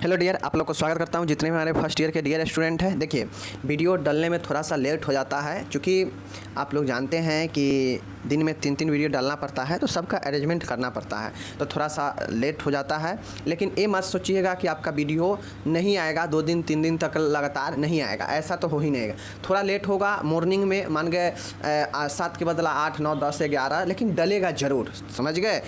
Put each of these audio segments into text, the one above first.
Hello dear, आप लोग को स्वागत करता हूं जितने भी हमारे फर्स्ट ईयर के डियर स्टूडेंट हैं। देखिए, वीडियो डालने में थोड़ा सा लेट हो जाता है क्योंकि आप लोग जानते हैं कि दिन में 3 वीडियो डालना पड़ता है, तो सबका अरेंजमेंट करना पड़ता है, तो थोड़ा सा लेट हो जाता है। लेकिन ये मत सोचिएगा कि आपका वीडियो नहीं आएगा, 2 दिन 3 दिन तक लगातार नहीं आएगा, ऐसा तो हो ही नहीं। थोड़ा लेट होगा, मॉर्निंग में मान गए 7 के बदला 8 9 10 11, लेकिन डलेगा ज़रूर, समझ गए।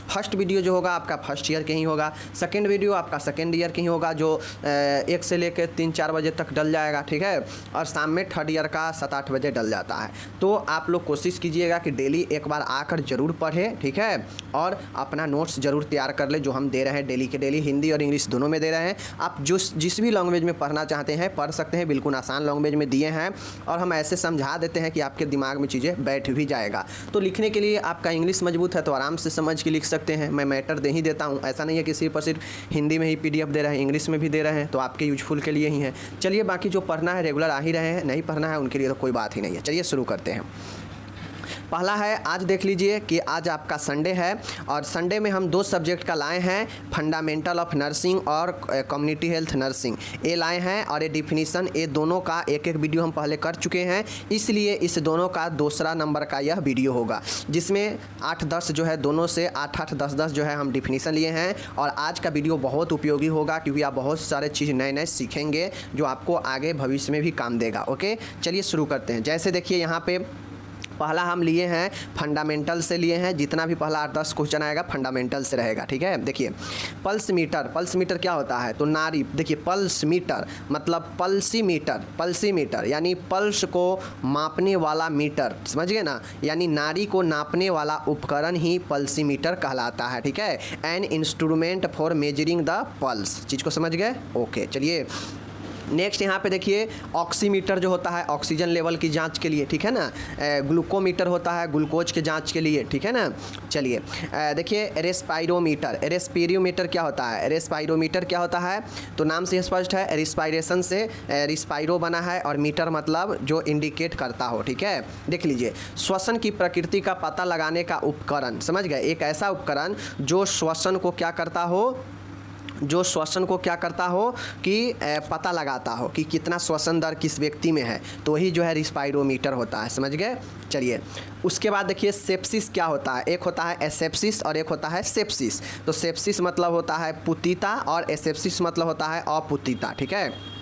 फर्स्ट वीडियो जो होगा आपका फर्स्ट ईयर के ही होगा, सेकेंड वीडियो आपका सेकेंड ईयर के ही होगा जो 1 से लेकर 3-4 बजे तक डल जाएगा, ठीक है। और शाम में थर्ड ईयर का 7-8 बजे डल जाता है। तो आप लोग कोशिश कीजिएगा कि डेली एक बार आकर ज़रूर पढ़ें, ठीक है, और अपना नोट्स ज़रूर तैयार कर ले, जो हम दे रहे हैं डेली के डेली, हिंदी और इंग्लिश दोनों में दे रहे हैं। आप जिस भी लैंग्वेज में पढ़ना चाहते हैं पढ़ सकते हैं, बिल्कुल आसान लैंग्वेज में दिए हैं, और हम ऐसे समझा देते हैं कि आपके दिमाग में चीज़ें बैठ भी जाएगा। तो लिखने के लिए आपका इंग्लिश मजबूत है तो आराम से समझ के लिख सकते हैं। मैं मैटर दे ही देता हूँ, ऐसा नहीं है कि सिर्फ और सिर्फ हिंदी में ही PDF दे रहे हैं, इंग्लिश में भी दे रहे हैं, तो आपके यूजफुल के लिए ही है। चलिए, बाकी जो पढ़ना है रेगुलर आ ही रहे हैं, नहीं पढ़ना है उनके लिए तो कोई बात ही नहीं है। चलिए शुरू करते हैं। पहला है, आज देख लीजिए कि आज आपका संडे है, और संडे में हम 2 सब्जेक्ट का लाए हैं, फंडामेंटल ऑफ नर्सिंग और कम्युनिटी हेल्थ नर्सिंग, ये लाए हैं। और ये डिफिनीसन, ये दोनों का एक वीडियो हम पहले कर चुके हैं, इसलिए इस दोनों का दूसरा नंबर का यह वीडियो होगा, जिसमें 8-10 जो है, दोनों से 8-8 10-10 जो है हम डिफिनीसन लिए हैं। और आज का वीडियो बहुत उपयोगी होगा क्योंकि आप बहुत सारे चीज़ नए सीखेंगे जो आपको आगे भविष्य में भी काम देगा। ओके, चलिए शुरू करते हैं। जैसे देखिए, यहाँ पे पहला हम लिए हैं फंडामेंटल से लिए हैं, जितना भी पहला 8-10 क्वेश्चन आएगा फंडामेंटल से रहेगा, ठीक है। देखिए, पल्स मीटर क्या होता है, तो नाड़ी, देखिए पल्स मीटर मतलब पल्सीमीटर यानी पल्स को मापने वाला मीटर, समझ गए ना, यानी नाड़ी को नापने वाला उपकरण ही पल्सीमीटर कहलाता है, ठीक है। An instrument for measuring the pulse, चीज़ को समझ गए। ओके, चलिए नेक्स्ट यहाँ पे देखिए, ऑक्सीमीटर जो होता है ऑक्सीजन लेवल की जांच के लिए, ठीक है ना। ग्लूकोमीटर होता है ग्लूकोज के जांच के लिए, ठीक है ना। चलिए देखिए, रेस्पिरोमीटर क्या होता है, रेस्पिरोमीटर क्या होता है, तो नाम से स्पष्ट है, रिस्पायरेशन से रिस्पायरो बना है, और मीटर मतलब जो इंडिकेट करता हो, ठीक है। देख लीजिए, श्वसन की प्रकृति का पता लगाने का उपकरण, समझ गए, एक ऐसा उपकरण जो श्वसन को क्या करता हो, कि पता लगाता हो कि कितना श्वसन दर किस व्यक्ति में है, तो वही जो है रिस्पायरोमीटर होता है, समझ गए। चलिए, उसके बाद देखिए, सेप्सिस क्या होता है, एक होता है एसेप्सिस और एक होता है सेप्सिस। तो सेप्सिस मतलब होता है पुतीता और एसेप्सिस मतलब होता है अपुतीता, ठीक है।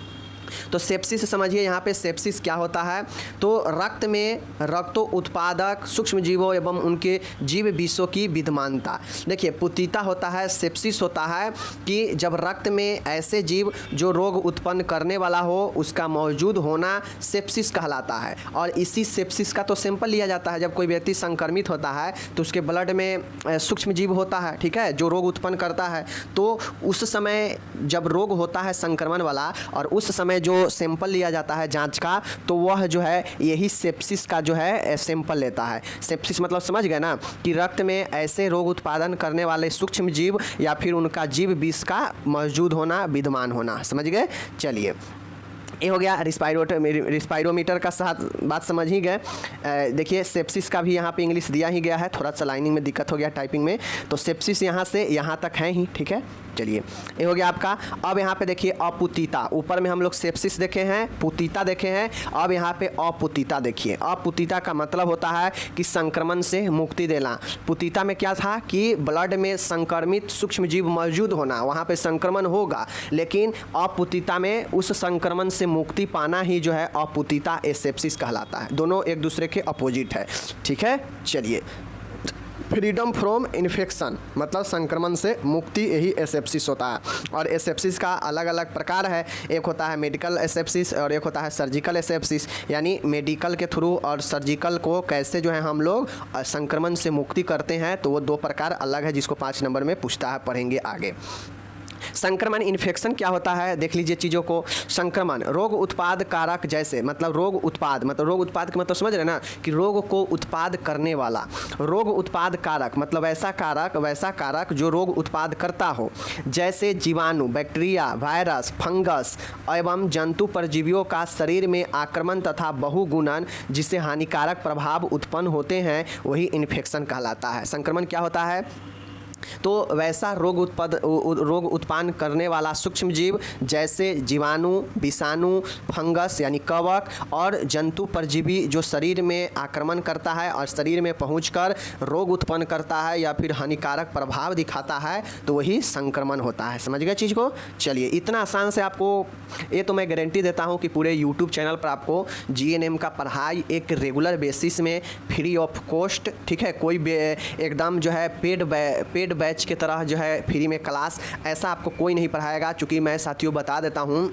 तो सेप्सिस समझिए, यहाँ पे सेप्सिस क्या होता है, तो रक्त में रक्तो उत्पादक सूक्ष्म जीवों एवं उनके जीव विषों की विद्यमानता। देखिए, पुतीता होता है, सेप्सिस होता है कि जब रक्त में ऐसे जीव जो रोग उत्पन्न करने वाला हो उसका मौजूद होना सेप्सिस कहलाता है। और इसी सेप्सिस का तो सैंपल लिया जाता है, जब कोई व्यक्ति संक्रमित होता है तो उसके ब्लड में सूक्ष्म जीव होता है, ठीक है, जो रोग उत्पन्न करता है। तो उस समय जब रोग होता है संक्रमण वाला, और उस समय जो सैंपल लिया जाता है जांच का, तो वह जो है यही सेप्सिस का जो है सैंपल लेता है। सेप्सिस मतलब समझ गए ना, कि रक्त में ऐसे रोग उत्पादन करने वाले सूक्ष्म जीव या फिर उनका जीव विष का मौजूद होना, विद्यमान होना, समझ गए। चलिए, ये हो गया रिस्पायरोमीटर का साथ बात समझ ही गए। देखिए, सेप्सिस का भी यहाँ पे इंग्लिश दिया ही गया है, थोड़ा सा लाइनिंग में दिक्कत हो गया टाइपिंग में, तो सेप्सिस यहाँ से यहाँ तक है ही, ठीक है। चलिए, ये हो गया आपका। अब यहाँ पे देखिए अपुतीता, ऊपर में हम लोग सेप्सिस देखे हैं, पुतीता देखे हैं, अब यहाँ पे अपुतीता देखिए। अपुतीता का मतलब होता है कि संक्रमण से मुक्ति देना। पुतीता में क्या था कि ब्लड में संक्रमित सूक्ष्म जीव मौजूद होना, वहाँ पे संक्रमण होगा, लेकिन अपुतीता में उस संक्रमण से मुक्ति पाना ही जो है अपुतीता एसेप्सिस कहलाता है। दोनों एक दूसरे के अपोजिट है, ठीक है। चलिए, फ्रीडम फ्रॉम इन्फेक्शन मतलब संक्रमण से मुक्ति, यही एसेप्सिस होता है। और एसेप्सिस का अलग अलग प्रकार है, एक होता है मेडिकल एसेप्सिस और एक होता है सर्जिकल एसेप्सिस, यानी मेडिकल के थ्रू और सर्जिकल को कैसे जो है हम लोग संक्रमण से मुक्ति करते हैं, तो वो 2 प्रकार अलग है, जिसको 5 नंबर में पूछता है, पढ़ेंगे आगे। संक्रमण इन्फेक्शन क्या होता है, देख लीजिए चीज़ों को। संक्रमण रोग उत्पाद कारक, जैसे मतलब रोग उत्पाद का मतलब समझ रहे ना, कि रोग को उत्पाद करने वाला। रोग उत्पाद कारक मतलब वैसा कारक जो रोग उत्पाद करता हो, जैसे जीवाणु, बैक्टीरिया, वायरस, फंगस एवं जंतु परजीवियों का शरीर में आक्रमण तथा बहुगुणन जिससे हानिकारक प्रभाव उत्पन्न होते हैं, वही इन्फेक्शन कहलाता है। संक्रमण क्या होता है, तो वैसा रोग उत्पन्न करने वाला सूक्ष्म जीव जैसे जीवाणु, विषाणु, फंगस यानी कवक और जंतु परजीवी जो शरीर में आक्रमण करता है और शरीर में पहुंचकर रोग उत्पन्न करता है या फिर हानिकारक प्रभाव दिखाता है, तो वही संक्रमण होता है। समझ गए चीज़ को? चलिए, इतना आसान से आपको ये तो मैं गारंटी देता हूँ कि पूरे यूट्यूब चैनल पर आपको GNM का पढ़ाई एक रेगुलर बेसिस में फ्री ऑफ कॉस्ट, ठीक है, कोई एकदम जो है पेड बैच के तरह जो है फ्री में क्लास ऐसा आपको कोई नहीं पढ़ाएगा। चूँकि मैं साथियों बता देता हूँ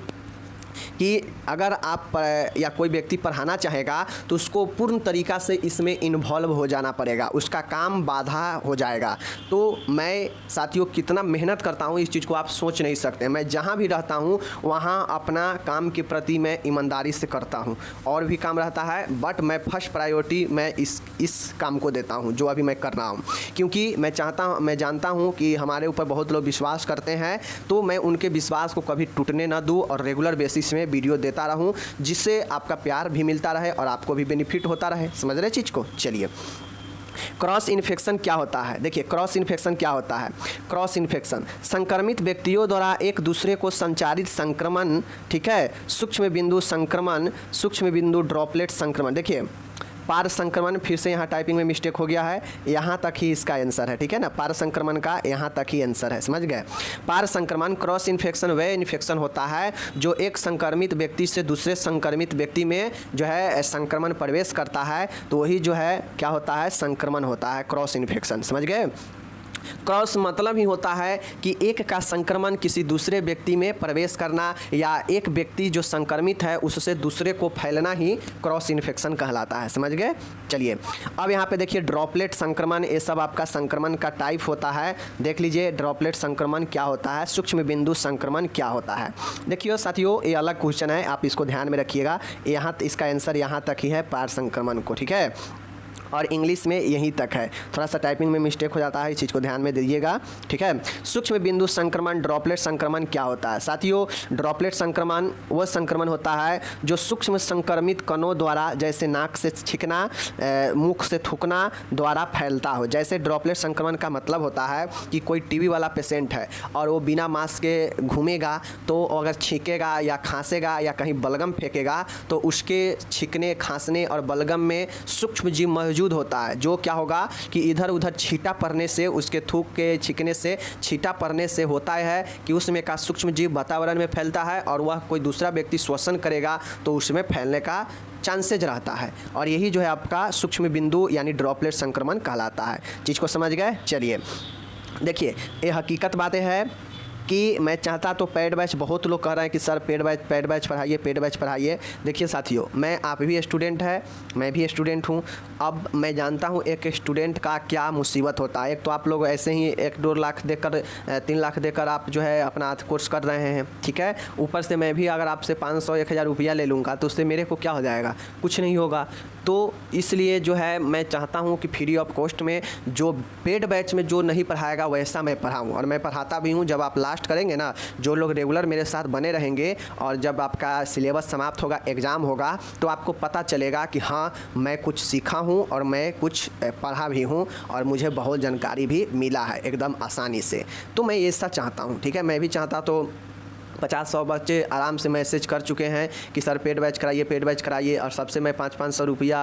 कि अगर आप या कोई व्यक्ति पढ़ाना चाहेगा तो उसको पूर्ण तरीक़ा से इसमें इन्वॉल्व हो जाना पड़ेगा, उसका काम बाधा हो जाएगा। तो मैं साथियों कितना मेहनत करता हूँ इस चीज़ को आप सोच नहीं सकते। मैं जहाँ भी रहता हूँ वहाँ अपना काम के प्रति मैं ईमानदारी से करता हूँ, और भी काम रहता है बट मैं फर्स्ट प्रायोरिटी मैं इस काम को देता हूँ जो अभी मैं कर रहा हूँ, क्योंकि मैं जानता हूँ कि हमारे ऊपर बहुत लोग विश्वास करते हैं, तो मैं उनके विश्वास को कभी टूटने ना दूँ और रेगुलर बेसिस में वीडियो देता रहूं, जिससे आपका प्यार भी मिलता रहे और आपको भी बेनिफिट होता रहे। समझ रहे चीज़ को? चलिए, क्रॉस इन्फेक्शन क्या होता है? देखिए, क्रॉस इन्फेक्शन क्या होता है? क्रॉस इन्फेक्शन संक्रमित व्यक्तियों द्वारा एक दूसरे को संचारित संक्रमण, ठीक है, सूक्ष्म बिंदु संक्रमण, सूक्ष्म बिंदु ड्रॉपलेट संक्रमण। देखिए, पार संक्रमण, फिर से यहाँ टाइपिंग में मिस्टेक हो गया है, यहाँ तक ही इसका आंसर है, ठीक है ना, पार संक्रमण का यहाँ तक ही आंसर है। समझ गए? पार संक्रमण क्रॉस इन्फेक्शन वह इन्फेक्शन होता है जो एक संक्रमित व्यक्ति से दूसरे संक्रमित व्यक्ति में जो है संक्रमण प्रवेश करता है, तो वही जो है क्या होता है? संक्रमण होता है, क्रॉस इन्फेक्शन। समझ गए? क्रॉस मतलब ही होता है कि एक का संक्रमण किसी दूसरे व्यक्ति में प्रवेश करना, या एक व्यक्ति जो संक्रमित है उससे दूसरे को फैलना ही क्रॉस इन्फेक्शन कहलाता है। समझ गए? चलिए, अब यहाँ पे देखिए ड्रॉपलेट संक्रमण, ये सब आपका संक्रमण का टाइप होता है। देख लीजिए ड्रॉपलेट संक्रमण क्या होता है, सूक्ष्म बिंदु संक्रमण क्या होता है। देखिए साथियों, ये अलग क्वेश्चन है, आप इसको ध्यान में रखिएगा। यहाँ इसका आंसर यहाँ तक ही है, पार संक्रमण को, ठीक है, और इंग्लिश में यहीं तक है। थोड़ा सा टाइपिंग में मिस्टेक हो जाता है, इस चीज़ को ध्यान में दीजिएगा, ठीक है। सूक्ष्म बिंदु संक्रमण, ड्रॉपलेट संक्रमण क्या होता है? साथियों, ड्रॉपलेट संक्रमण वह संक्रमण होता है जो सूक्ष्म संक्रमित कणों द्वारा, जैसे नाक से छींकना, मुख से थूकना द्वारा फैलता हो। जैसे ड्रॉपलेट संक्रमण का मतलब होता है कि कोई टीबी वाला पेशेंट है और वो बिना मास्क के घूमेगा, तो अगर छींकेगा या खांसेगा या कहीं बलगम फेंकेगा तो उसके छींकने, खांसने और बलगम में सूक्ष्म जीव मौजूद होता है, जो क्या होगा कि इधर उधर छींटा पड़ने से, उसके थूक के छींकने से, छींटा पड़ने से होता है कि उसमें का सूक्ष्म जीव वातावरण में फैलता है और वह कोई दूसरा व्यक्ति श्वसन करेगा तो उसमें फैलने का चांसेज रहता है, और यही जो है आपका सूक्ष्म बिंदु यानी ड्रॉपलेट संक्रमण कहलाता है। चीज़ को समझ गए? चलिए देखिए, ये हकीकत बातें हैं कि मैं चाहता तो पेड बैच, बहुत लोग कह रहे हैं कि सर पेड बैच पढ़ाइए, पेड बैच पढ़ाइए। देखिए साथियों, मैं, आप भी स्टूडेंट है, मैं भी स्टूडेंट हूँ। अब मैं जानता हूँ एक स्टूडेंट का क्या मुसीबत होता है। एक तो आप लोग ऐसे ही 1-2 लाख देकर, 3 लाख देकर आप जो है अपना कोर्स कर रहे हैं, ठीक है। ऊपर से मैं भी अगर आपसे 500-1000 रुपया ले लूँगा तो उससे मेरे को क्या हो जाएगा? कुछ नहीं होगा। तो इसलिए जो है मैं चाहता हूँ कि फ्री ऑफ कॉस्ट में जो पेड बैच में जो नहीं पढ़ाएगा वैसा मैं पढ़ाऊँ, और मैं पढ़ाता भी हूँ। जब आप लास्ट करेंगे ना, जो लोग रेगुलर मेरे साथ बने रहेंगे, और जब आपका सिलेबस समाप्त होगा, एग्ज़ाम होगा, तो आपको पता चलेगा कि हाँ, मैं कुछ सीखा हूँ और मैं कुछ पढ़ा भी हूँ और मुझे बहुत जानकारी भी मिला है एकदम आसानी से। तो मैं ये सब चाहता हूँ, ठीक है। मैं भी चाहता तो 50-100 बच्चे आराम से मैसेज कर चुके हैं कि सर पेड बैच कराइए, पेड बैच कराइए, और सबसे मैं 500-500 रुपया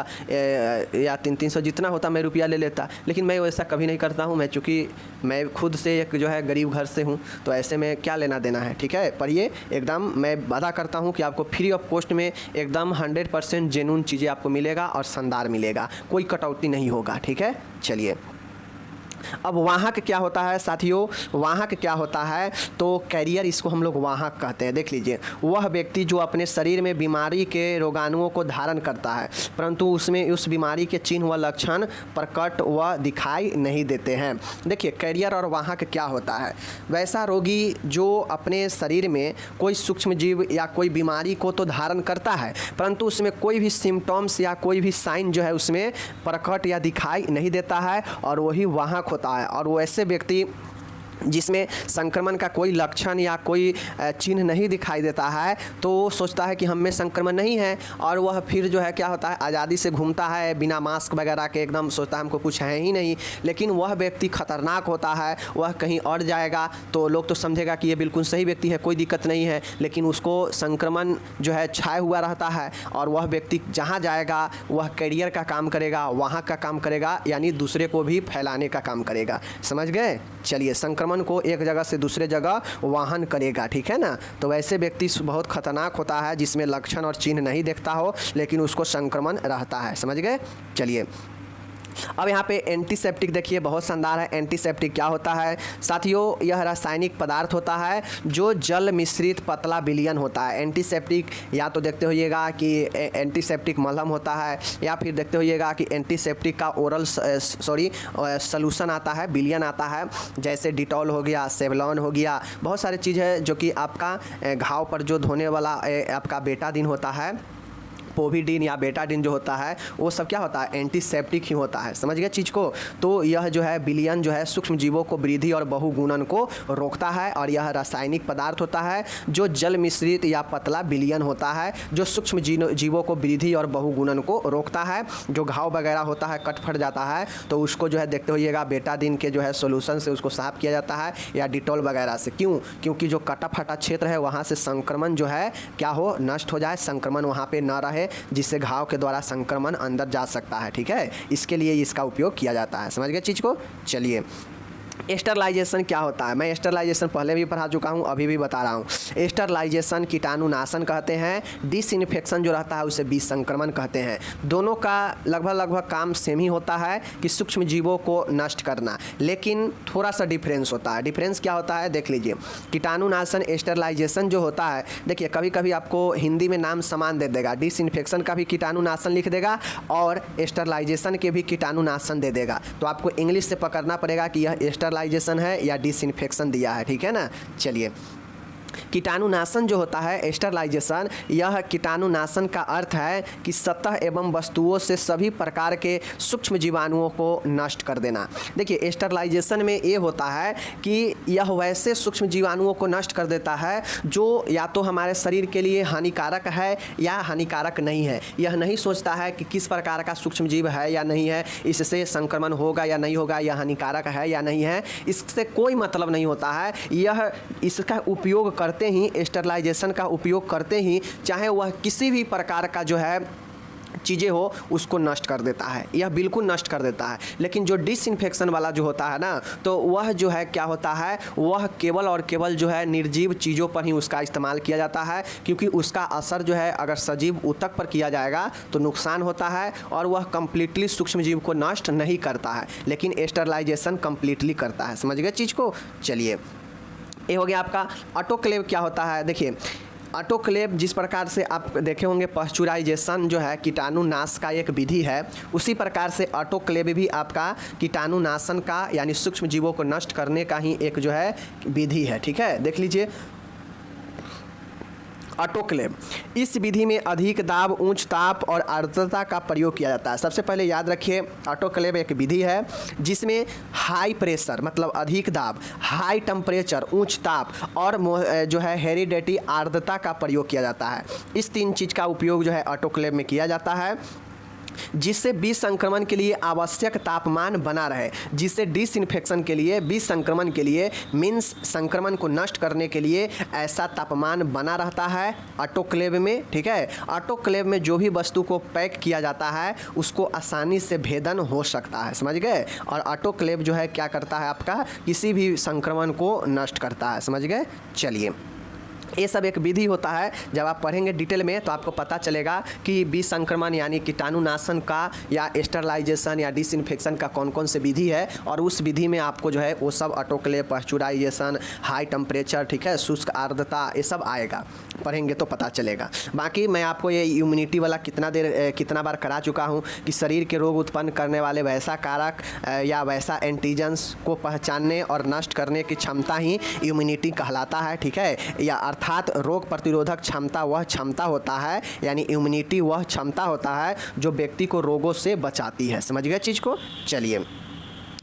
या 300-300 जितना होता मैं रुपया ले लेता। लेकिन मैं वैसा कभी नहीं करता हूँ। मैं चूँकि मैं खुद से एक जो है गरीब घर से हूँ, तो ऐसे में क्या लेना देना है, ठीक है। पर ये एकदम मैं वादा करता हूँ कि आपको फ्री ऑफ कॉस्ट में एकदम 100% जेन्युइन चीज़ें आपको मिलेगा और शानदार मिलेगा, कोई कटौती नहीं होगा, ठीक है। चलिए, अब वाहक क्या होता है साथियों? वाहक क्या होता है? तो कैरियर, इसको हम लोग वाहक कहते हैं। देख लीजिए, वह व्यक्ति जो अपने शरीर में बीमारी के रोगाणुओं को धारण करता है, परंतु उसमें उस बीमारी के चिन्ह व लक्षण प्रकट व दिखाई नहीं देते हैं। देखिए, कैरियर और वाहक क्या होता है? वैसा रोगी जो अपने शरीर में कोई सूक्ष्म जीव या कोई बीमारी को तो धारण करता है, परंतु उसमें कोई भी सिम्टम्स या कोई भी साइन जो है उसमें प्रकट या दिखाई नहीं देता है, और वही वाहक होता है। और वो ऐसे व्यक्ति जिसमें संक्रमण का कोई लक्षण या कोई चिन्ह नहीं दिखाई देता है, तो वो सोचता है कि हम में संक्रमण नहीं है, और वह फिर जो है क्या होता है, आज़ादी से घूमता है बिना मास्क वगैरह के, एकदम सोचता है हमको कुछ है ही नहीं। लेकिन वह व्यक्ति खतरनाक होता है, वह कहीं और जाएगा तो लोग तो समझेगा कि ये बिल्कुल सही व्यक्ति है, कोई दिक्कत नहीं है, लेकिन उसको संक्रमण जो है छाया हुआ रहता है, और वह व्यक्ति जहाँ जाएगा वह कैरियर का काम करेगा, वहाँ का काम करेगा, यानी दूसरे को भी फैलाने का काम करेगा। समझ गए? चलिए, संक्रमण को एक जगह से दूसरे जगह वाहन करेगा, ठीक है ना। तो वैसे व्यक्ति बहुत खतरनाक होता है जिसमें लक्षण और चिन्ह नहीं दिखता हो, लेकिन उसको संक्रमण रहता है। समझ गए? चलिए, अब यहाँ पे एंटीसेप्टिक देखिए, बहुत शानदार है। एंटीसेप्टिक क्या होता है साथियों? यह रासायनिक पदार्थ होता है जो जल मिश्रित पतला विलयन होता है। एंटीसेप्टिक या तो देखते होइएगा कि एंटीसेप्टिक मलहम होता है, या फिर देखते होइएगा कि एंटीसेप्टिक का ओरल सॉल्यूशन आता है, विलयन आता है, जैसे डिटॉल हो गया, सेवलॉन हो गया, बहुत सारी चीज़ है जो कि आपका घाव पर जो धोने वाला आपका बेटाडीन होता है, पोविडीन या बेटाडीन जो होता है, वो सब क्या होता है? एंटीसेप्टिक ही होता है। समझ गए चीज़ को? तो यह जो है विलयन जो है सूक्ष्म जीवों को वृद्धि और बहुगुणन को रोकता है, और यह रासायनिक पदार्थ होता है जो जल मिश्रित या पतला विलयन होता है, जो सूक्ष्म जीवों को वृद्धि और बहुगुणन को रोकता है। जो घाव वगैरह होता है, कट फट जाता है, तो उसको जो है देखते होइएगा बेटाडीन के जो है सोल्यूशन से उसको साफ किया जाता है, या डिटॉल वगैरह से। क्यों? क्योंकि जो कटा फटा क्षेत्र है वहाँ से संक्रमण जो है क्या हो, नष्ट हो जाए, संक्रमण वहाँ पे न रहे, जिससे घाव के द्वारा संक्रमण अंदर जा सकता है। ठीक है, इसके लिए इसका उपयोग किया जाता है। समझ गए चीज़ को? चलिए, स्टरलाइजेशन क्या होता है? मैं स्टरलाइजेशन पहले भी पढ़ा चुका हूँ, अभी भी बता रहा हूँ। स्टरलाइजेशन कीटाणुनाशन कहते हैं, डिसइंफेक्शन जो रहता है उसे विसंक्रमण कहते हैं। दोनों का लगभग काम सेम ही होता है कि सूक्ष्म जीवों को नष्ट करना, लेकिन थोड़ा सा डिफरेंस होता है। डिफरेंस क्या होता है देख लीजिए। कीटाणुनाशन स्टरलाइजेशन जो होता है, देखिए कभी कभी आपको हिंदी में नाम समान दे देगा, डिसइंफेक्शन का भी कीटाणुनाशन लिख देगा और स्टरलाइजेशन के भी कीटाणुनाशन दे देगा, तो आपको इंग्लिश से पकड़ना पड़ेगा कि यह स्टरलाइजेशन है या डिसइंफेक्शन दिया है। ठीक है ना? चलिए, कीटाणुनाशन जो होता है स्टरलाइजेशन, यह कीटाणुनाशन का अर्थ है कि सतह एवं वस्तुओं से सभी प्रकार के सूक्ष्म जीवाणुओं को नष्ट कर देना। देखिए, स्टरलाइजेशन में ये होता है कि यह वैसे सूक्ष्म जीवाणुओं को नष्ट कर देता है जो या तो हमारे शरीर के लिए हानिकारक है या हानिकारक नहीं है। यह नहीं सोचता है कि किस प्रकार का सूक्ष्म जीव है या नहीं है, इससे संक्रमण होगा या नहीं होगा, यह हानिकारक है या नहीं है, इससे कोई मतलब नहीं होता है। यह इसका उपयोग करते ही, स्टरलाइजेशन का उपयोग करते ही, चाहे वह किसी भी प्रकार का जो है चीज़ें हो उसको नष्ट कर देता है, यह बिल्कुल नष्ट कर देता है। लेकिन जो डिसइंफेक्शन वाला जो होता है ना, तो वह जो है क्या होता है, वह केवल और केवल जो है निर्जीव चीज़ों पर ही उसका इस्तेमाल किया जाता है, क्योंकि उसका असर जो है अगर सजीव ऊतक पर किया जाएगा तो नुकसान होता है, और वह कंप्लीटली सूक्ष्म जीव को नष्ट नहीं करता है, लेकिन स्टरलाइजेशन कंप्लीटली करता है। समझ गए चीज़ को? चलिए, ये हो गया आपका। ऑटोक्लेव क्या होता है? देखिए, ऑटोक्लेव जिस प्रकार से आप देखे होंगे पाश्चुराइजेशन जो है कीटाणुनाश का एक विधि है, उसी प्रकार से ऑटोक्लेव भी आपका कीटाणुनाशन का यानी सूक्ष्म जीवों को नष्ट करने का ही एक जो है विधि है। ठीक है, देख लीजिए ऑटोक्लेव। इस विधि में अधिक दाब, उच्च ताप और आर्द्रता का प्रयोग किया जाता है। सबसे पहले याद रखिए, ऑटोक्लेव एक विधि है जिसमें हाई प्रेशर मतलब अधिक दाब, हाई टेम्परेचर उच्च ताप और जो है हेरिडेटी आर्द्रता का प्रयोग किया जाता है। इस तीन चीज़ का उपयोग जो है ऑटोक्लेव में किया जाता है, जिससे विष संक्रमण के लिए आवश्यक तापमान बना रहे, जिससे डिसइंफेक्शन के लिए, विष संक्रमण के लिए मीन्स संक्रमण को नष्ट करने के लिए ऐसा तापमान बना रहता है ऑटोक्लेव में। ठीक है, ऑटोक्लेव में जो भी वस्तु को पैक किया जाता है उसको आसानी से भेदन हो सकता है। समझ गए? और ऑटोक्लेव जो है क्या करता है, आपका किसी भी संक्रमण को नष्ट करता है। समझ गए? चलिए, ये सब एक विधि होता है, जब आप पढ़ेंगे डिटेल में तो आपको पता चलेगा कि विष संक्रमण यानी कीटाणुनाशन का या स्टरलाइजेशन या डिसइंफेक्शन का कौन कौन से विधि है, और उस विधि में आपको जो है वो सब ऑटोक्लेव, पाश्चुराइजेशन, हाई टेम्परेचर, ठीक है, शुष्क आर्द्रता, ये सब आएगा, पढ़ेंगे तो पता चलेगा। बाकी मैं आपको ये इम्यूनिटी वाला कितना बार करा चुका हूँ कि शरीर के रोग उत्पन्न करने वाले वैसा कारक या वैसा एंटीजेंस को पहचानने और नष्ट करने की क्षमता ही इम्यूनिटी कहलाता है। ठीक है, या अर्थात रोग प्रतिरोधक क्षमता वह क्षमता होता है, यानी इम्यूनिटी वह क्षमता होता है जो व्यक्ति को रोगों से बचाती है। समझ गए चीज़ को? चलिए,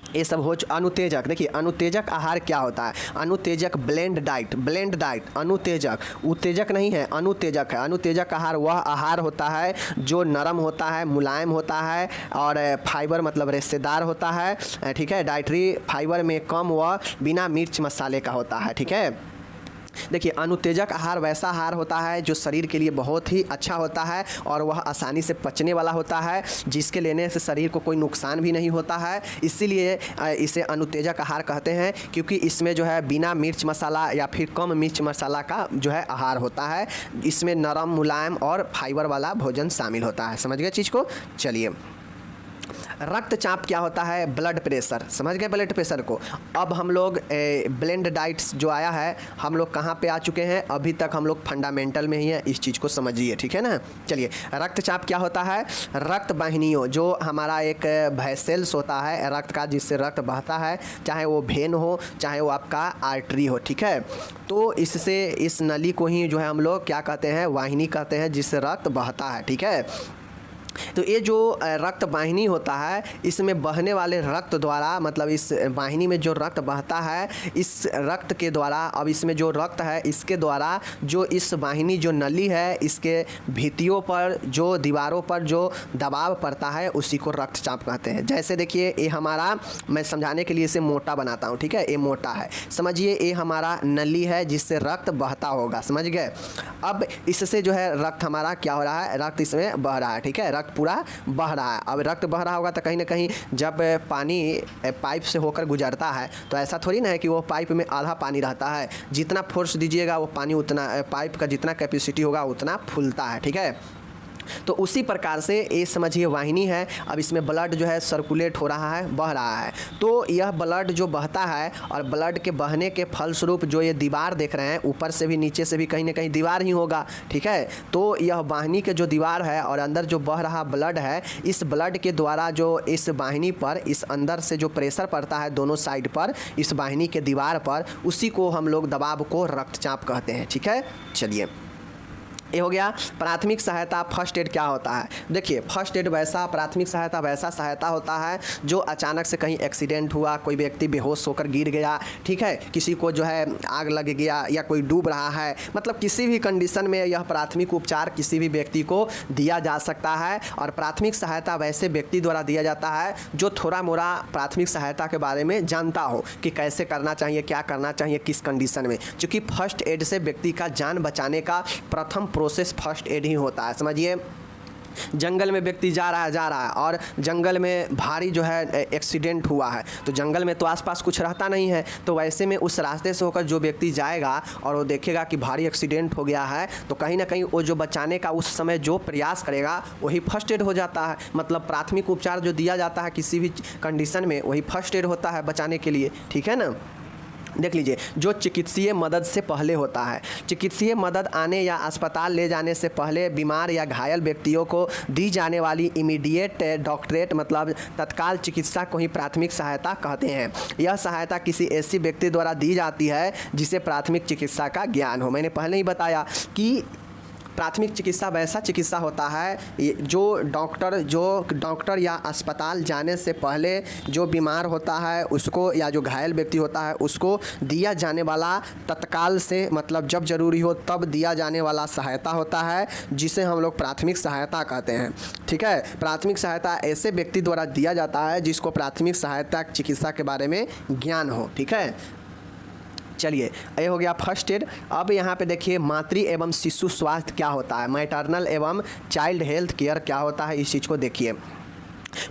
ये सब हो अनुतेजक। देखिए अनुतेजक आहार क्या होता है, अनुतेजक ब्लेंड डाइट, ब्लेंड डाइट अनुतेजक, उत्तेजक नहीं है, अनुतेजक है। अनुतेजक आहार वह आहार होता है जो नरम होता है, मुलायम होता है और फाइबर मतलब रेशेदार होता है, ठीक है, डाइटरी फाइबर में कम व बिना मिर्च मसाले का होता है, ठीक है। देखिए अनुतेजक आहार वैसा आहार होता है जो शरीर के लिए बहुत ही अच्छा होता है और वह आसानी से पचने वाला होता है, जिसके लेने से शरीर को कोई नुकसान भी नहीं होता है। इसीलिए इसे अनुतेजक आहार कहते हैं, क्योंकि इसमें जो है बिना मिर्च मसाला या फिर कम मिर्च मसाला का जो है आहार होता है। इसमें नरम, मुलायम और फाइबर वाला भोजन शामिल होता है। समझ गए चीज़ को? चलिए, रक्तचाप क्या होता है, ब्लड प्रेशर। समझ गए ब्लड प्रेशर को? अब हम लोग ब्लेंड डाइट्स जो आया है, हम लोग कहाँ पे आ चुके हैं? अभी तक हम लोग फंडामेंटल में ही है, इस चीज़ को समझिए, ठीक है ना। चलिए, रक्तचाप क्या होता है? रक्त वाहिनियों, जो हमारा एक वेसल्स होता है रक्त का, जिससे रक्त बहता है, चाहे वो वेन हो चाहे वो आपका आर्टरी हो, ठीक है। तो इससे इस नली को ही जो है हम लोग क्या कहते हैं, वाहिनी कहते हैं, जिससे रक्त बहता है, ठीक है। तो ये जो रक्त वाहिनी होता है, इसमें बहने वाले रक्त द्वारा, मतलब इस वाहिनी में जो रक्त बहता है, इस रक्त के द्वारा, अब इसमें जो रक्त है इसके द्वारा जो इस वाहिनी जो नली है, इसके भित्तियों पर, जो दीवारों पर जो दबाव पड़ता है, उसी को रक्तचाप कहते हैं। जैसे देखिए, ये हमारा, मैं समझाने के लिए इसे मोटा बनाता हूँ, ठीक है। ये मोटा है, समझिए, ये हमारा नली है जिससे रक्त बहता होगा, समझ गए। अब इससे जो है रक्त हमारा क्या हो रहा है, रक्त इसमें बह रहा है, ठीक है, रक्त पूरा बह रहा है। अब रक्त बह रहा होगा तो कहीं ना कहीं जब पानी पाइप से होकर गुजरता है, तो ऐसा थोड़ी ना है कि वो पाइप में आधा पानी रहता है। जितना फोर्स दीजिएगा वो पानी उतना, पाइप का जितना कैपेसिटी होगा उतना फूलता है, ठीक है। तो उसी प्रकार से ये समझिए वाहिनी है। अब इसमें ब्लड जो है सर्कुलेट हो रहा है, बह रहा है। तो यह ब्लड जो बहता है, और ब्लड के बहने के फलस्वरूप जो ये दीवार देख रहे हैं, ऊपर से भी नीचे से भी कहीं ना कहीं दीवार ही होगा, ठीक है। तो यह वाहिनी के जो दीवार है और अंदर जो बह रहा ब्लड है, इस ब्लड के द्वारा जो इस वाहिनी पर, इस अंदर से जो प्रेशर पड़ता है दोनों साइड पर, इस वाहिनी के दीवार पर, उसी को हम लोग दबाव को रक्तचाप कहते हैं, ठीक है। चलिए, ये हो गया प्राथमिक सहायता। फर्स्ट एड क्या होता है? देखिए, फर्स्ट एड वैसा, प्राथमिक सहायता वैसा सहायता होता है जो अचानक से कहीं एक्सीडेंट हुआ, कोई व्यक्ति बेहोश होकर गिर गया, ठीक है, किसी को जो है आग लग गया या कोई डूब रहा है, मतलब किसी भी कंडीशन में यह प्राथमिक उपचार किसी भी व्यक्ति को दिया जा सकता है। और प्राथमिक सहायता वैसे व्यक्ति द्वारा दिया जाता है जो थोड़ा मोड़ा प्राथमिक सहायता के बारे में जानता हो कि कैसे करना चाहिए, क्या करना चाहिए, किस कंडीशन में। क्योंकि फर्स्ट एड से व्यक्ति का जान बचाने का प्रथम प्रोसेस फर्स्ट एड ही होता है। समझिए, जंगल में व्यक्ति जा रहा है और जंगल में भारी जो है एक्सीडेंट हुआ है, तो जंगल में तो आसपास कुछ रहता नहीं है, तो वैसे में उस रास्ते से होकर जो व्यक्ति जाएगा और वो देखेगा कि भारी एक्सीडेंट हो गया है, तो कहीं ना कहीं वो जो बचाने का उस समय जो प्रयास करेगा वही फर्स्ट एड हो जाता है। मतलब प्राथमिक उपचार जो दिया जाता है किसी भी कंडीशन में, वही फर्स्ट एड होता है बचाने के लिए, ठीक है ना। देख लीजिए, जो चिकित्सीय मदद से पहले होता है। चिकित्सीय मदद आने या अस्पताल ले जाने से पहले बीमार या घायल व्यक्तियों को दी जाने वाली इमीडिएट डॉक्टरेट मतलब तत्काल चिकित्सा को ही प्राथमिक सहायता कहते हैं। यह सहायता किसी ऐसी व्यक्ति द्वारा दी जाती है जिसे प्राथमिक चिकित्सा का ज्ञान हो। मैंने पहले ही बताया कि प्राथमिक चिकित्सा वैसा चिकित्सा होता है जो डॉक्टर या अस्पताल जाने से पहले जो बीमार होता है उसको, या जो घायल व्यक्ति होता है उसको दिया जाने वाला तत्काल से, मतलब जब जरूरी हो तब दिया जाने वाला सहायता होता है, जिसे हम लोग प्राथमिक सहायता कहते हैं, ठीक है। प्राथमिक सहायता ऐसे व्यक्ति द्वारा दिया जाता है जिसको प्राथमिक सहायता चिकित्सा के बारे में ज्ञान हो, ठीक है। चलिए, ये हो गया फर्स्ट एड। अब यहाँ पे देखिए मातृ एवं शिशु स्वास्थ्य क्या होता है, मैटरनल एवं चाइल्ड हेल्थ केयर क्या होता है, इस चीज़ को देखिए।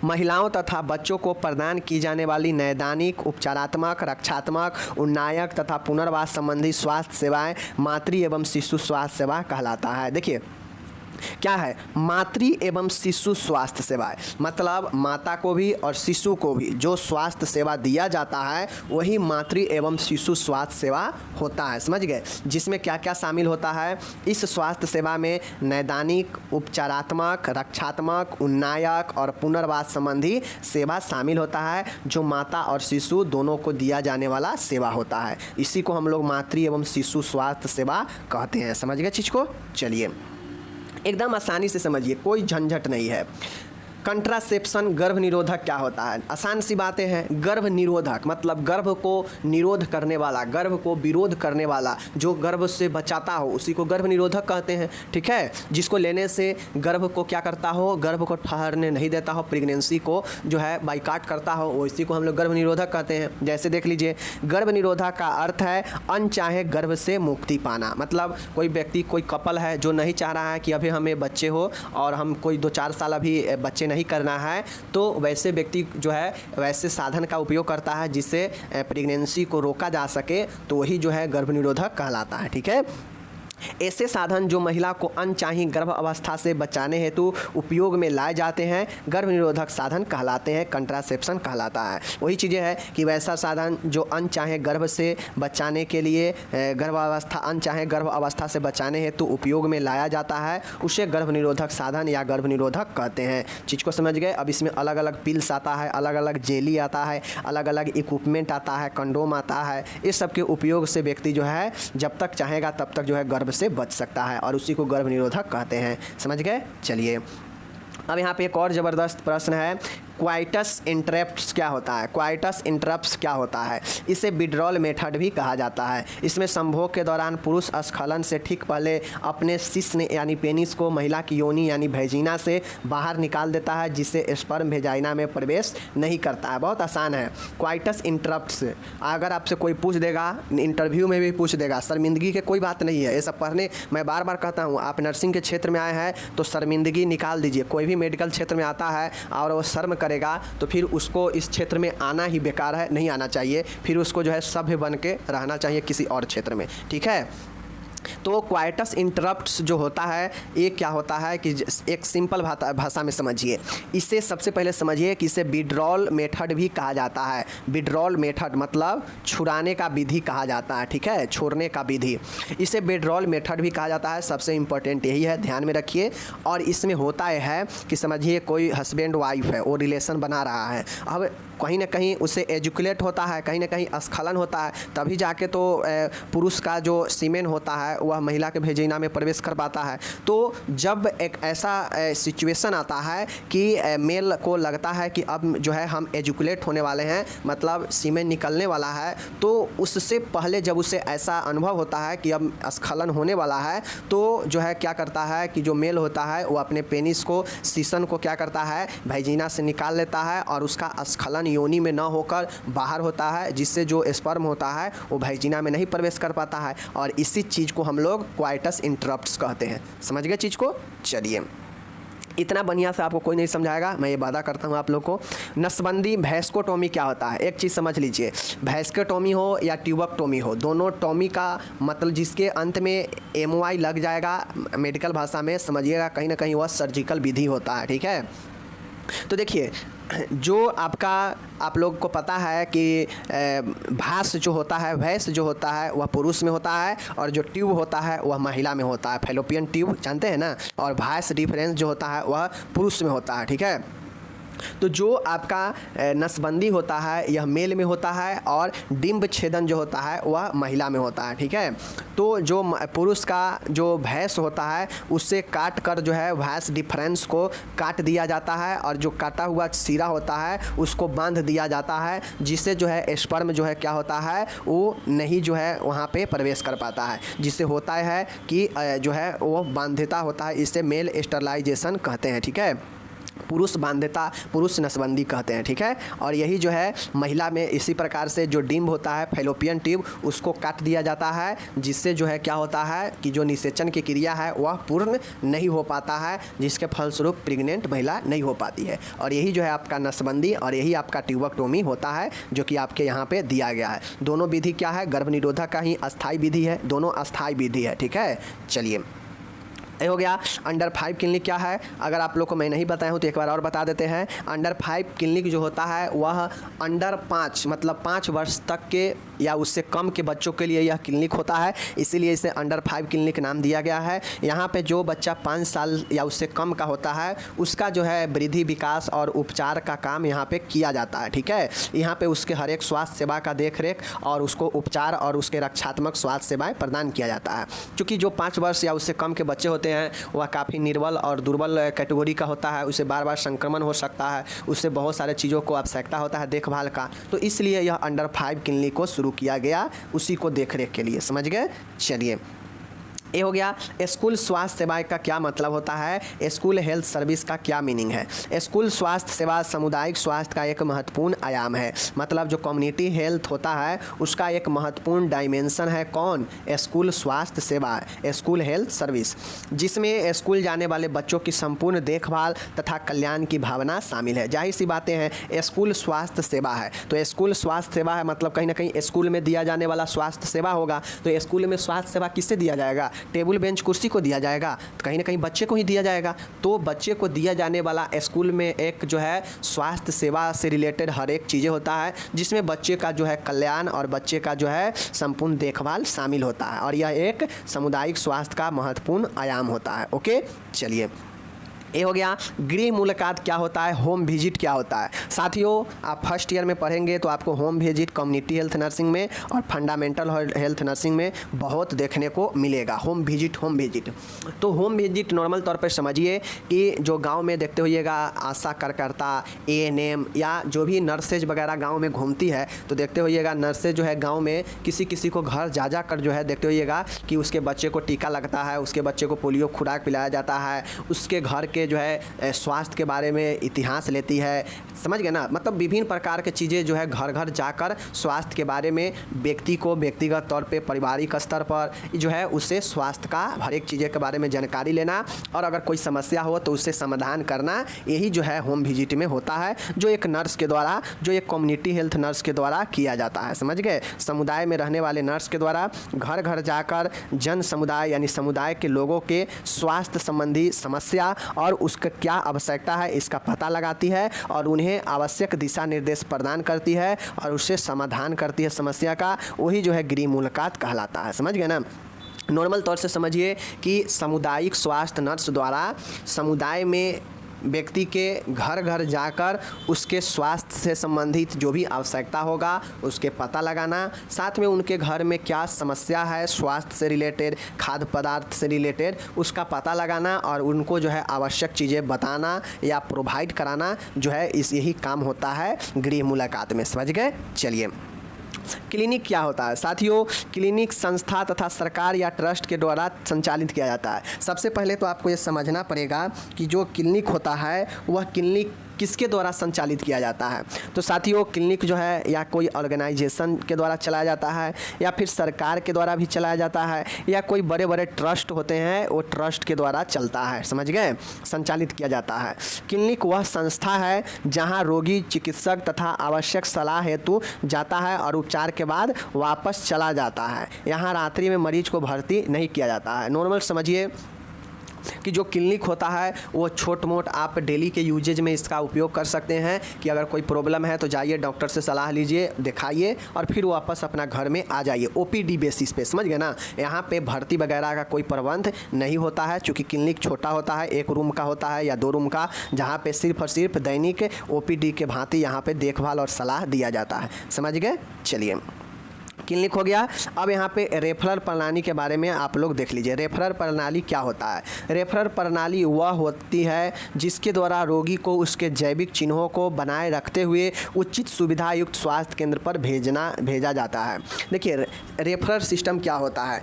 महिलाओं तथा बच्चों को प्रदान की जाने वाली नैदानिक, उपचारात्मक, रक्षात्मक, उन्नायक तथा पुनर्वास संबंधी स्वास्थ्य सेवाएं मातृ एवं शिशु स्वास्थ्य सेवा कहलाता है। देखिए क्या है, मातृ एवं शिशु स्वास्थ्य सेवाएं, मतलब माता को भी और शिशु को भी जो स्वास्थ्य सेवा दिया जाता है वही मातृ एवं शिशु स्वास्थ्य सेवा होता है, समझ गए। जिसमें क्या क्या शामिल होता है इस स्वास्थ्य सेवा में? नैदानिक, उपचारात्मक, रक्षात्मक, उन्नायक और पुनर्वास संबंधी सेवा शामिल होता है, जो माता और शिशु दोनों को दिया जाने वाला सेवा होता है। इसी को हम लोग मातृ एवं शिशु स्वास्थ्य सेवा कहते हैं, समझ गए चीज़ को। चलिए, एकदम आसानी से समझिए, कोई झंझट नहीं है। कंट्रासेप्शन गर्भ निरोधक क्या होता है? आसान सी बातें हैं। गर्भ निरोधक मतलब गर्भ को निरोध करने वाला, गर्भ को विरोध करने वाला, जो गर्भ से बचाता हो उसी को गर्भ निरोधक कहते हैं। ठीक है, जिसको लेने से गर्भ को क्या करता हो, गर्भ को ठहरने नहीं देता हो, प्रेगनेंसी को जो है बाइकाट करता हो, वो इसी को हम लोग गर्भ निरोधक कहते हैं। जैसे देख लीजिए, गर्भ निरोधक का अर्थ है अनचाहे गर्भ से मुक्ति पाना। मतलब कोई व्यक्ति, कोई कपल है जो नहीं चाह रहा है कि अभी हमें बच्चे हो और हम कोई 2-4 साल अभी बच्चे नहीं करना है, तो वैसे व्यक्ति जो है वैसे साधन का उपयोग करता है जिससे प्रेगनेंसी को रोका जा सके, तो वही जो है गर्भ निरोधक कहलाता है। ठीक है, ऐसे साधन जो महिला को अनचाही गर्भ अवस्था से बचाने हेतु उपयोग में लाए जाते हैं गर्भ निरोधक साधन कहलाते हैं, कंट्रासेप्शन कहलाता है। वही चीज़ें है कि वैसा साधन जो अनचाहे गर्भ से बचाने के लिए अनचाहे गर्भ अवस्था से बचाने हेतु उपयोग में लाया जाता है, उसे गर्भ निरोधक साधन या गर्भ निरोधक कहते हैं। चीज़ को समझ गए? अब इसमें अलग अलग पिल्स आता है, अलग अलग जेली आता है, अलग अलग इक्विपमेंट आता है, कंडोम आता है। इस सब के उपयोग से व्यक्ति जो है जब तक चाहेगा तब तक जो है गर्भ से बच सकता है और उसी को गर्भ निरोधक कहते हैं। समझ गए? चलिए, अब यहाँ पे एक और ज़बरदस्त प्रश्न है, क्वाइटस इंटरप्ट्स क्या होता है? क्वाइटस इंटरप्ट्स क्या होता है? इसे विड्रॉल मेथड भी कहा जाता है। इसमें संभोग के दौरान पुरुष स्खलन से ठीक पहले अपने शिश्न यानी पेनिस को महिला की योनि यानी भेजिना से बाहर निकाल देता है, जिससे स्पर्म भेजाइना में प्रवेश नहीं करता है। बहुत आसान है। क्वाइटस इंटरप्ट्स अगर आपसे कोई पूछ देगा, इंटरव्यू में भी पूछ देगा, शर्मिंदगी की कोई बात नहीं है। ये सब पढ़ने, मैं बार बार कहता हूँ, आप नर्सिंग के क्षेत्र में आए हैं तो शर्मिंदगी निकाल दीजिए। कोई भी मेडिकल क्षेत्र में आता है और वो शर्म करेगा तो फिर उसको इस क्षेत्र में आना ही बेकार है, नहीं आना चाहिए। फिर उसको जो है सभ्य बन के रहना चाहिए किसी और क्षेत्र में। ठीक है, तो क्वाइटस इंटरप्ट्स जो होता है ये क्या होता है कि एक सिंपल भाषा में समझिए। इसे सबसे पहले समझिए कि इसे विड्रॉल मेथड भी कहा जाता है। विड्रॉल मेथड मतलब छुड़ाने का विधि कहा जाता है। ठीक है, छोड़ने का विधि, इसे विड्रॉल मेथड भी कहा जाता है। सबसे इम्पोर्टेंट यही है, ध्यान में रखिए। और इसमें होता है कि समझिए कोई हस्बैंड वाइफ है, वो रिलेशन बना रहा है, अब कहीं ना कहीं उसे एजुकुलेट होता है, कहीं ना कहीं स्खलन होता है, तभी जाके तो पुरुष का जो सीमेन होता है वह महिला के भेजिना में प्रवेश कर पाता है। तो जब एक ऐसा सिचुएशन आता है कि मेल को लगता है कि अब जो है हम एजुकुलेट होने वाले हैं, मतलब सीमेन निकलने वाला है, तो उससे पहले जब उसे ऐसा अनुभव होता है कि अब स्खलन होने वाला है, तो जो है क्या करता है कि जो मेल होता है वो अपने पेनिस को, सीसन को क्या करता है, भेजिना से निकाल लेता है और उसका स्खलन योनि में न होकर बाहर होता है, जिससे जो स्पर्म होता है वो भेजिना में नहीं प्रवेश कर पाता है। और इसी चीज़ को हम लोग क्वाइटस इंटरप्ट्स कहते हैं। समझ गए चीज़ को? चलिए, इतना बढ़िया से आपको कोई नहीं समझाएगा, मैं ये वादा करता हूँ आप लोग को। नसबंदी भैंसकोटोमी क्या होता है? एक चीज़ समझ लीजिए, भैंसकोटोमी हो या ट्यूबक्टोमी हो, दोनों टोमी का मतलब जिसके अंत में MY लग जाएगा मेडिकल भाषा में, समझिएगा कहीं ना कहीं वह सर्जिकल विधि होता है। ठीक है, तो देखिए, जो आपका आप लोग को पता है कि भास जो होता है, भैंस जो होता है वह पुरुष में होता है, और जो ट्यूब होता है वह महिला में होता है। फैलोपियन ट्यूब जानते हैं ना, और भास डिफरेंस जो होता है वह पुरुष में होता है। ठीक है, तो जो आपका नसबंदी होता है यह मेल में होता है, और डिंब छेदन जो होता है वह महिला में होता है। ठीक है, तो जो पुरुष का जो भैंस होता है उससे काट कर जो है भैंस डिफरेंस को काट दिया जाता है, और जो काटा हुआ सिरा होता है उसको बांध दिया जाता है, जिससे जो है स्पर्म जो है क्या होता है वो नहीं जो है वहाँ पे प्रवेश कर पाता है, जिससे होता है कि जो है वो बांध्यता होता है। इसे मेल स्टरलाइजेशन कहते हैं। ठीक है, पुरुष बांध्यता, पुरुष नसबंदी कहते हैं। ठीक है, और यही जो है महिला में इसी प्रकार से जो डिंब होता है फैलोपियन ट्यूब उसको काट दिया जाता है, जिससे जो है क्या होता है कि जो निषेचन की क्रिया है वह पूर्ण नहीं हो पाता है, जिसके फलस्वरूप प्रेग्नेंट महिला नहीं हो पाती है। और यही जो है आपका नसबंदी और यही आपका ट्यूबक्टोमी होता है, जो कि आपके यहाँ पे दिया गया है। दोनों विधि क्या है? गर्भ निरोधक का ही अस्थायी विधि है, दोनों अस्थायी विधि है। ठीक है, चलिए, ये हो गया। अंडर 5 क्लिनिक क्या है? अगर आप लोग को मैं नहीं बताया हूँ तो एक बार और बता देते हैं। अंडर 5 क्लिनिक जो होता है वह अंडर 5 मतलब 5 वर्ष तक के या उससे कम के बच्चों के लिए यह क्लिनिक होता है, इसीलिए इसे अंडर 5 क्लिनिक नाम दिया गया है। यहाँ पे जो बच्चा 5 साल या उससे कम का होता है उसका जो है वृद्धि, विकास और उपचार का काम यहाँ पे किया जाता है। ठीक है, यहाँ पे उसके हर एक स्वास्थ्य सेवा का देखरेख और उसको उपचार और उसके रक्षात्मक स्वास्थ्य सेवाएं प्रदान किया जाता है। क्योंकि जो 5 वर्ष या उससे कम के बच्चे होते हैं वह काफ़ी निर्बल और दुर्बल कैटेगरी का होता है, उसे बार बार संक्रमण हो सकता है, उससे बहुत सारे चीज़ों को आवश्यकता होता है देखभाल का, तो इसलिए यह अंडर 5 क्लिनिक को शुरू किया गया उसी को देखरेख के लिए। समझ गए? चलिए, ये हो गया स्कूल स्वास्थ्य सेवाएं का क्या मतलब होता है, स्कूल हेल्थ सर्विस का क्या मीनिंग है। स्कूल स्वास्थ्य सेवा सामुदायिक स्वास्थ्य का एक महत्वपूर्ण आयाम है, मतलब जो कम्युनिटी हेल्थ होता है उसका एक महत्वपूर्ण डायमेंशन है। कौन? स्कूल स्वास्थ्य सेवा, स्कूल हेल्थ सर्विस, जिसमें स्कूल जाने वाले बच्चों की संपूर्ण देखभाल तथा कल्याण की भावना शामिल है। जाहिर सी बातें हैं, स्कूल स्वास्थ्य सेवा है तो स्कूल स्वास्थ्य सेवा है, मतलब कहीं ना कहीं स्कूल में दिया जाने वाला स्वास्थ्य सेवा होगा। तो स्कूल में स्वास्थ्य सेवा किससे दिया जाएगा? टेबल बेंच कुर्सी को दिया जाएगा, तो कहीं ना कहीं बच्चे को ही दिया जाएगा। तो बच्चे को दिया जाने वाला स्कूल में एक जो है स्वास्थ्य सेवा से रिलेटेड हर एक चीज़ें होता है, जिसमें बच्चे का जो है कल्याण और बच्चे का जो है संपूर्ण देखभाल शामिल होता है, और यह एक सामुदायिक स्वास्थ्य का महत्वपूर्ण आयाम होता है। ओके, चलिए, ये हो गया गृह मुलाकात क्या होता है, होम विजिट क्या होता है। साथियों, आप फर्स्ट ईयर में पढ़ेंगे तो आपको home visit community health nursing में और फंडामेंटल हेल्थ नर्सिंग में बहुत देखने को मिलेगा। होम विजिट तो होम विजिट नॉर्मल तौर पर समझिए कि जो गांव में देखते होइएगा आशा कार्यकर्ता, ANM या जो भी नर्सेज वगैरह गाँव में घूमती है, तो देखते होइएगा नर्सेज जो है गाँव में किसी किसी को घर जा कर जो है देखते होइएगा कि उसके बच्चे को टीका लगता है, उसके बच्चे को पोलियो खुराक पिलाया जाता है, उसके घर के जो है स्वास्थ्य के बारे में इतिहास लेती है। समझ गए ना, मतलब विभिन्न प्रकार के चीज़ें जो है घर घर जाकर स्वास्थ्य के बारे में व्यक्ति को व्यक्तिगत तौर पे पारिवारिक स्तर पर जो है उससे स्वास्थ्य का हर एक चीज़ें के बारे में जानकारी लेना, और अगर कोई समस्या हो तो उससे समाधान करना, यही जो है होम विजिट में होता है, जो एक नर्स के द्वारा, जो एक कम्युनिटी हेल्थ नर्स के द्वारा किया जाता है। समझ गए? समुदाय में रहने वाले नर्स के द्वारा घर घर जाकर जन समुदाय यानी समुदाय के लोगों के स्वास्थ्य संबंधी समस्या और उसका क्या आवश्यकता है इसका पता लगाती है और उन्हें आवश्यक दिशा निर्देश प्रदान करती है और उससे समाधान करती है समस्या का। वही जो है गृह मुलाकात कहलाता है। समझ गए ना? नॉर्मल तौर से समझिए कि सामुदायिक स्वास्थ्य नर्स द्वारा समुदाय में व्यक्ति के घर घर जाकर उसके स्वास्थ्य से संबंधित जो भी आवश्यकता होगा उसके पता लगाना, साथ में उनके घर में क्या समस्या है स्वास्थ्य से रिलेटेड, खाद्य पदार्थ से रिलेटेड, उसका पता लगाना और उनको जो है आवश्यक चीज़ें बताना या प्रोवाइड कराना जो है यही काम होता है गृह मुलाकात में। समझ गए? चलिए, क्लिनिक क्या होता है साथियों? क्लिनिक संस्था तथा सरकार या ट्रस्ट के द्वारा संचालित किया जाता है। सबसे पहले तो आपको ये समझना पड़ेगा कि जो क्लिनिक होता है वह क्लिनिक किसके द्वारा संचालित किया जाता है। तो साथियों, क्लिनिक जो है या कोई ऑर्गेनाइजेशन के द्वारा चलाया जाता है या फिर सरकार के द्वारा भी चलाया जाता है या कोई बड़े बड़े ट्रस्ट होते हैं वो ट्रस्ट के द्वारा चलता है। समझ गए? संचालित किया जाता है। क्लिनिक वह संस्था है जहां रोगी चिकित्सक तथा आवश्यक सलाह हेतु जाता है और उपचार के बाद वापस चला जाता है। यहाँ रात्रि में मरीज को भर्ती नहीं किया जाता है। नॉर्मल समझिए कि जो क्लिनिक होता है वो छोट मोट आप डेली के यूजेज में इसका उपयोग कर सकते हैं कि अगर कोई प्रॉब्लम है तो जाइए डॉक्टर से सलाह लीजिए, दिखाइए और फिर वापस अपना घर में आ जाइए OPD बेसिस पे। समझ गए ना? यहाँ पे भर्ती वगैरह का कोई प्रबंध नहीं होता है, चूँकि क्लिनिक छोटा होता है, 1 रूम का होता है या 2 रूम का, जहाँ पे सिर्फ और सिर्फ दैनिक OPD के भांति यहाँ पे देखभाल और सलाह दिया जाता है। समझ गए? चलिए, क्लिनिक हो गया। अब यहाँ पे रेफरल प्रणाली के बारे में आप लोग देख लीजिए। रेफरल प्रणाली क्या होता है? रेफरल प्रणाली वह होती है जिसके द्वारा रोगी को उसके जैविक चिन्हों को बनाए रखते हुए उचित सुविधा युक्त स्वास्थ्य केंद्र पर भेजा जाता है। देखिए, रेफरल सिस्टम क्या होता है?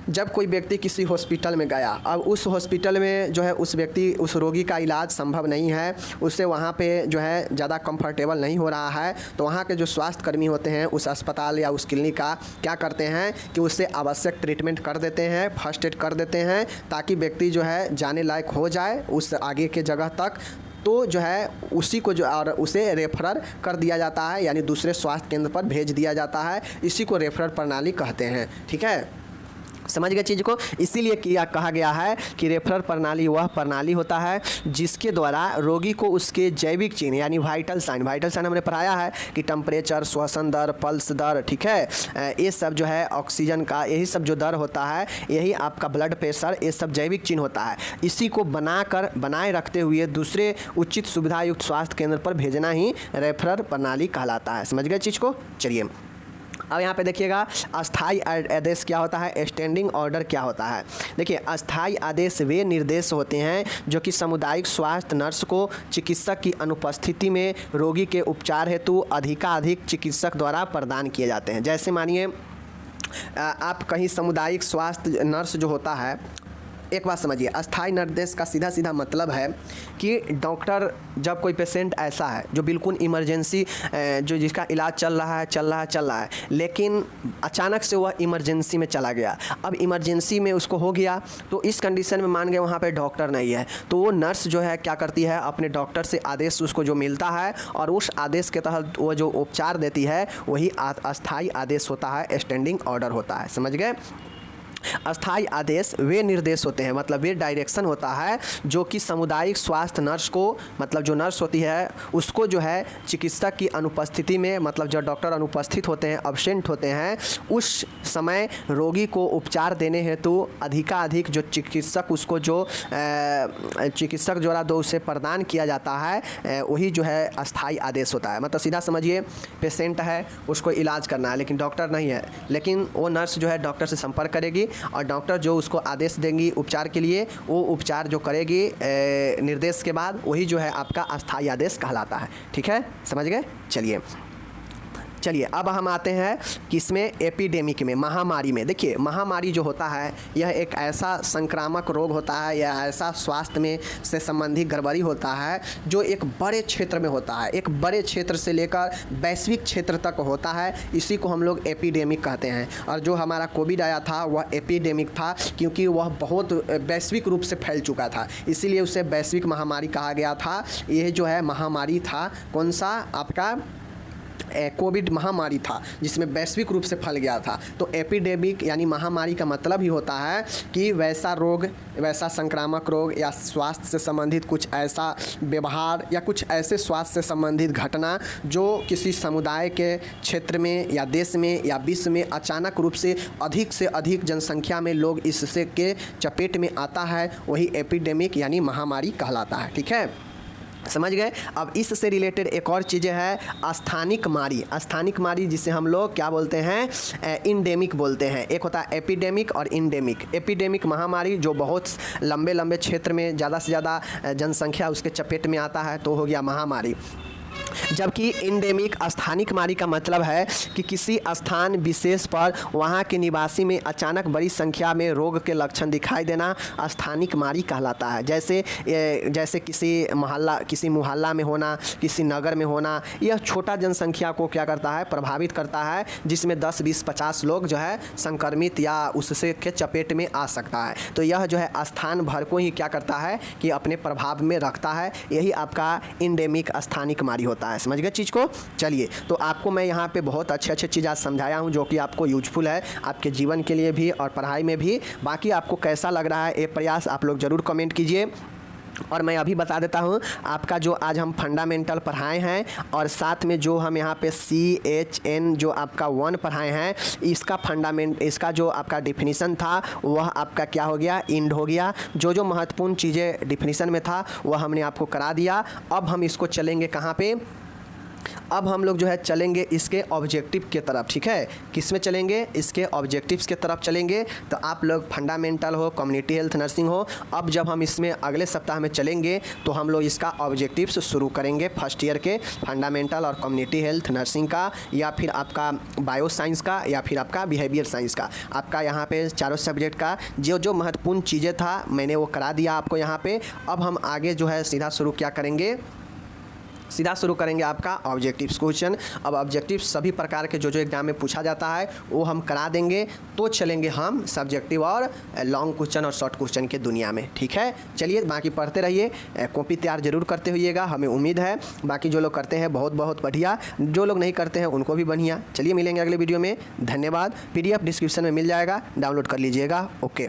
जब कोई व्यक्ति किसी हॉस्पिटल में गया, अब उस हॉस्पिटल में जो है उस रोगी का इलाज संभव नहीं है, उससे वहाँ पे जो है ज़्यादा कंफर्टेबल नहीं हो रहा है, तो वहाँ के जो स्वास्थ्य कर्मी होते हैं उस अस्पताल या उस क्लिनिक का क्या करते हैं कि उससे आवश्यक ट्रीटमेंट कर देते हैं, फर्स्ट एड कर देते हैं, ताकि व्यक्ति जो है जाने लायक हो जाए उस आगे के जगह तक। तो जो है उसी को जो और उसे रेफरल कर दिया जाता है, यानी दूसरे स्वास्थ्य केंद्र पर भेज दिया जाता है। इसी को रेफरल प्रणाली कहते हैं। ठीक है? समझ गए चीज़ को। इसीलिए किया कहा गया है कि रेफरल प्रणाली वह प्रणाली होता है जिसके द्वारा रोगी को उसके जैविक चिन्ह यानी वाइटल साइन हमने पढ़ाया है कि टेम्परेचर, श्वसन दर, पल्स दर, ठीक है, ये सब जो है ऑक्सीजन का, यही सब जो दर होता है, यही आपका ब्लड प्रेशर, ये सब जैविक चिन्ह होता है। इसी को बनाए रखते हुए दूसरे उचित सुविधा युक्त स्वास्थ्य केंद्र पर भेजना ही रेफरल प्रणाली कहलाता है। समझ गए चीज़ को। चलिए अब यहाँ पे देखिएगा अस्थाई आदेश क्या होता है, स्टैंडिंग ऑर्डर क्या होता है। देखिए अस्थाई आदेश वे निर्देश होते हैं जो कि सामुदायिक स्वास्थ्य नर्स को चिकित्सक की अनुपस्थिति में रोगी के उपचार हेतु अधिकाधिक चिकित्सक द्वारा प्रदान किए जाते हैं। जैसे मानिए आप कहीं सामुदायिक स्वास्थ्य नर्स जो होता है, एक बात समझिए, अस्थाई निर्देश का सीधा सीधा मतलब है कि डॉक्टर जब कोई पेशेंट ऐसा है जो बिल्कुल इमरजेंसी, जो जिसका इलाज चल रहा है, लेकिन अचानक से वह इमरजेंसी में चला गया। अब इमरजेंसी में उसको हो गया तो इस कंडीशन में मान गए वहाँ पे डॉक्टर नहीं है, तो वो नर्स जो है क्या करती है, अपने डॉक्टर से आदेश उसको जो मिलता है और उस आदेश के तहत वो जो उपचार देती है वही अस्थाई आदेश होता है, स्टैंडिंग ऑर्डर होता है। समझ गए। अस्थाई आदेश वे निर्देश होते हैं, मतलब वे डायरेक्शन होता है जो कि सामुदायिक स्वास्थ्य नर्स को, मतलब जो नर्स होती है उसको जो है चिकित्सक की अनुपस्थिति में, मतलब जब डॉक्टर अनुपस्थित होते हैं, अब्सेंट होते हैं, उस समय रोगी को उपचार देने हेतु अधिकाधिक जो चिकित्सक उसको जो चिकित्सक द्वारा दो उसे प्रदान किया जाता है वही जो है अस्थाई आदेश होता है। मतलब सीधा समझिए, पेशेंट है, उसको इलाज करना है लेकिन डॉक्टर नहीं है, लेकिन वो नर्स जो है डॉक्टर से संपर्क करेगी और डॉक्टर जो उसको आदेश देंगी उपचार के लिए, वो उपचार जो करेगी निर्देश के बाद, वही जो है आपका अस्थाई आदेश कहलाता है। ठीक है, समझ गए। चलिए अब हम आते हैं किसमें, एपिडेमिक में, महामारी में। देखिए महामारी जो होता है यह एक ऐसा संक्रामक रोग होता है या ऐसा स्वास्थ्य में से संबंधित गड़बड़ी होता है जो एक बड़े क्षेत्र में होता है, एक बड़े क्षेत्र से लेकर वैश्विक क्षेत्र तक होता है। इसी को हम लोग एपिडेमिक कहते हैं। और जो हमारा कोविड आया था वह एपिडेमिक था क्योंकि वह बहुत वैश्विक रूप से फैल चुका था, इसीलिए उसे वैश्विक महामारी कहा गया था। यह जो है महामारी था, कौन सा, आपका कोविड महामारी था जिसमें वैश्विक रूप से फैल गया था। तो एपिडेमिक यानी महामारी का मतलब ही होता है कि वैसा रोग, वैसा संक्रामक रोग या स्वास्थ्य से संबंधित कुछ ऐसा व्यवहार या कुछ ऐसे स्वास्थ्य से संबंधित घटना जो किसी समुदाय के क्षेत्र में या देश में या विश्व में अचानक रूप से अधिक जनसंख्या में लोग इससे के चपेट में आता है, वही एपिडेमिक यानी महामारी कहलाता है। ठीक है, समझ गए। अब इससे रिलेटेड एक और चीज़ें है स्थानिक मारी जिसे हम लोग क्या बोलते हैं, इंडेमिक बोलते हैं। एक होता है एपिडेमिक और इंडेमिक। एपिडेमिक महामारी जो बहुत लंबे क्षेत्र में ज़्यादा से ज़्यादा जनसंख्या उसके चपेट में आता है तो हो गया महामारी। जबकि इंडेमिक स्थानिक मारी का मतलब है कि किसी स्थान विशेष पर वहाँ के निवासी में अचानक बड़ी संख्या में रोग के लक्षण दिखाई देना स्थानिक मारी कहलाता है। जैसे किसी मोहल्ला में होना, किसी नगर में होना, यह छोटा जनसंख्या को क्या करता है, प्रभावित करता है, जिसमें 10, 20, 50 लोग जो है संक्रमित या उससे के चपेट में आ सकता है। तो यह जो है स्थान भर को ही क्या करता है कि अपने प्रभाव में रखता है। यही आपका इंडेमिक स्थानिक मारी होता है। समझ गए चीज़ को। चलिए, तो आपको मैं यहाँ पे बहुत अच्छे चीज़ आज समझाया हूँ जो कि आपको यूजफुल है आपके जीवन के लिए भी और पढ़ाई में भी। बाकी आपको कैसा लग रहा है ये प्रयास आप लोग ज़रूर कमेंट कीजिए। और मैं अभी बता देता हूँ आपका जो आज हम फंडामेंटल पढ़ाए हैं और साथ में जो हम यहाँ पे CHN जो आपका 1 पढ़ाए हैं, इसका जो आपका डिफिनीसन था वह आपका क्या हो गया, इंड हो गया। जो महत्वपूर्ण चीज़ें डिफिनीसन में था वह हमने आपको करा दिया। अब हम इसको चलेंगे कहाँ पे, अब हम लोग जो है चलेंगे इसके ऑब्जेक्टिव के तरफ। ठीक है, किस में चलेंगे, इसके ऑब्जेक्टिव्स के तरफ चलेंगे। तो आप लोग फंडामेंटल हो, कम्युनिटी हेल्थ नर्सिंग हो, अब जब हम इसमें अगले सप्ताह में चलेंगे तो हम लोग इसका ऑब्जेक्टिव्स शुरू करेंगे फर्स्ट ईयर के फंडामेंटल और कम्युनिटी हेल्थ नर्सिंग का, या फिर आपका बायो साइंस का, या फिर आपका बिहेवियर साइंस का। आपका यहाँ पे चारों सब्जेक्ट का जो महत्वपूर्ण चीज़ें था मैंने वो करा दिया आपको यहाँ पे। अब हम आगे जो है सीधा शुरू क्या करेंगे, सीधा शुरू करेंगे आपका ऑब्जेक्टिव्स क्वेश्चन। अब ऑब्जेक्टिव सभी प्रकार के जो एग्जाम में पूछा जाता है वो हम करा देंगे, तो चलेंगे हम सब्जेक्टिव और लॉन्ग क्वेश्चन और शॉर्ट क्वेश्चन के दुनिया में। ठीक है, चलिए बाकी पढ़ते रहिए, कॉपी तैयार जरूर करते होइएगा, हमें उम्मीद है। बाकी जो लोग करते हैं बहुत बहुत बढ़िया, जो लोग नहीं करते हैं उनको भी बढ़िया। चलिए मिलेंगे अगले वीडियो में, धन्यवाद। PDF डिस्क्रिप्शन में मिल जाएगा, डाउनलोड कर लीजिएगा। ओके।